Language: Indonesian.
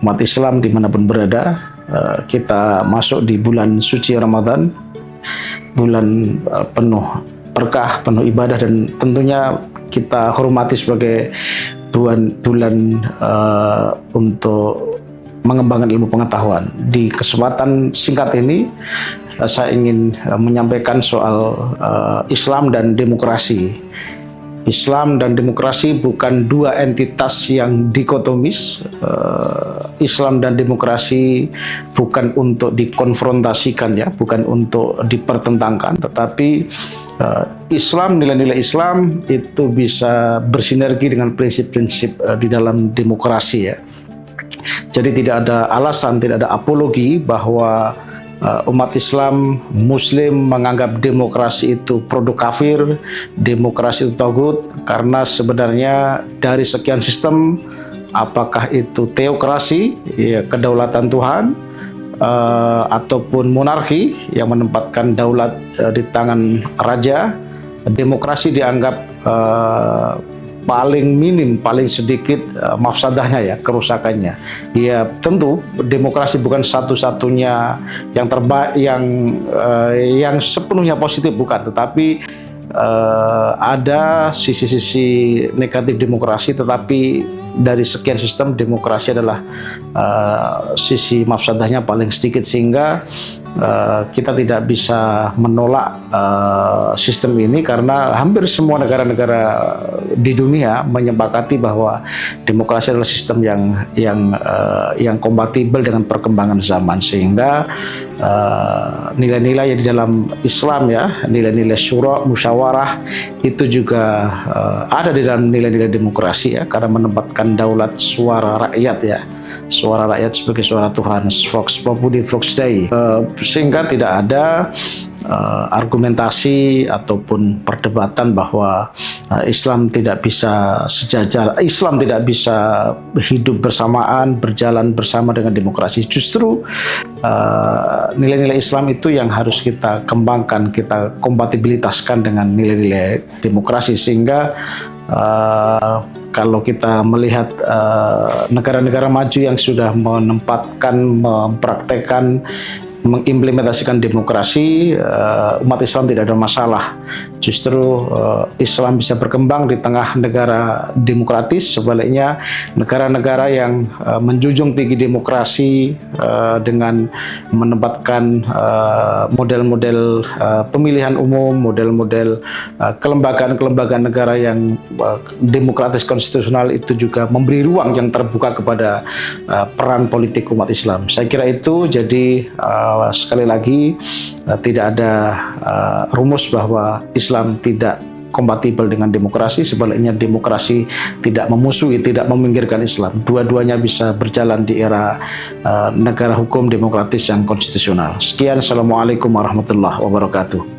umat Islam dimanapun berada. Kita masuk di bulan suci Ramadan, bulan penuh berkah, penuh ibadah, dan tentunya kita hormati sebagai bulan untuk mengembangkan ilmu pengetahuan. Di kesempatan singkat ini, saya ingin menyampaikan soal Islam dan demokrasi. Islam dan demokrasi bukan dua entitas yang dikotomis. Islam dan demokrasi bukan untuk dikonfrontasikan, ya, bukan untuk dipertentangkan, tetapi Islam, nilai-nilai Islam itu bisa bersinergi dengan prinsip-prinsip di dalam demokrasi, ya. Jadi tidak ada alasan, tidak ada apologi bahwa umat Islam, Muslim menganggap demokrasi itu produk kafir, demokrasi itu tagut, karena sebenarnya dari sekian sistem, apakah itu teokrasi, ya, kedaulatan Tuhan, ataupun monarki yang menempatkan daulat di tangan raja, demokrasi dianggap paling minim, paling sedikit mafsadahnya, ya, kerusakannya. Ya, tentu demokrasi bukan satu-satunya yang terbaik, yang sepenuhnya positif, bukan, tetapi ada sisi-sisi negatif demokrasi, tetapi dari sekian sistem demokrasi adalah sisi mafsadahnya paling sedikit, sehingga kita tidak bisa menolak sistem ini, karena hampir semua negara-negara di dunia menyepakati bahwa demokrasi adalah sistem yang kompatibel dengan perkembangan zaman, sehingga nilai-nilai yang di dalam Islam, ya, nilai-nilai syura, musyawarah, itu juga ada di dalam nilai-nilai demokrasi, ya, karena menempatkan daulat suara rakyat, ya, suara rakyat sebagai suara Tuhan, vox populi vox dei, sehingga tidak ada argumentasi ataupun perdebatan bahwa Islam tidak bisa sejajar, Islam tidak bisa hidup bersamaan, berjalan bersama dengan demokrasi. Justru nilai-nilai Islam itu yang harus kita kembangkan, kita kompatibilitaskan dengan nilai-nilai demokrasi, sehingga kalau kita melihat negara-negara maju yang sudah menempatkan, mempraktekkan, mengimplementasikan demokrasi, umat Islam tidak ada masalah. Justru Islam bisa berkembang di tengah negara demokratis. Sebaliknya, negara-negara yang menjunjung tinggi demokrasi dengan menempatkan model-model pemilihan umum, model-model kelembagaan-kelembagaan negara yang demokratis konstitusional, itu juga memberi ruang yang terbuka kepada peran politik umat Islam. Saya kira itu. Jadi sekali lagi, tidak ada rumus bahwa Islam tidak kompatibel dengan demokrasi. Sebaliknya, demokrasi tidak memusuhi, tidak meminggirkan Islam. Dua-duanya bisa berjalan di era negara hukum demokratis yang konstitusional. Sekian, Assalamualaikum warahmatullahi wabarakatuh.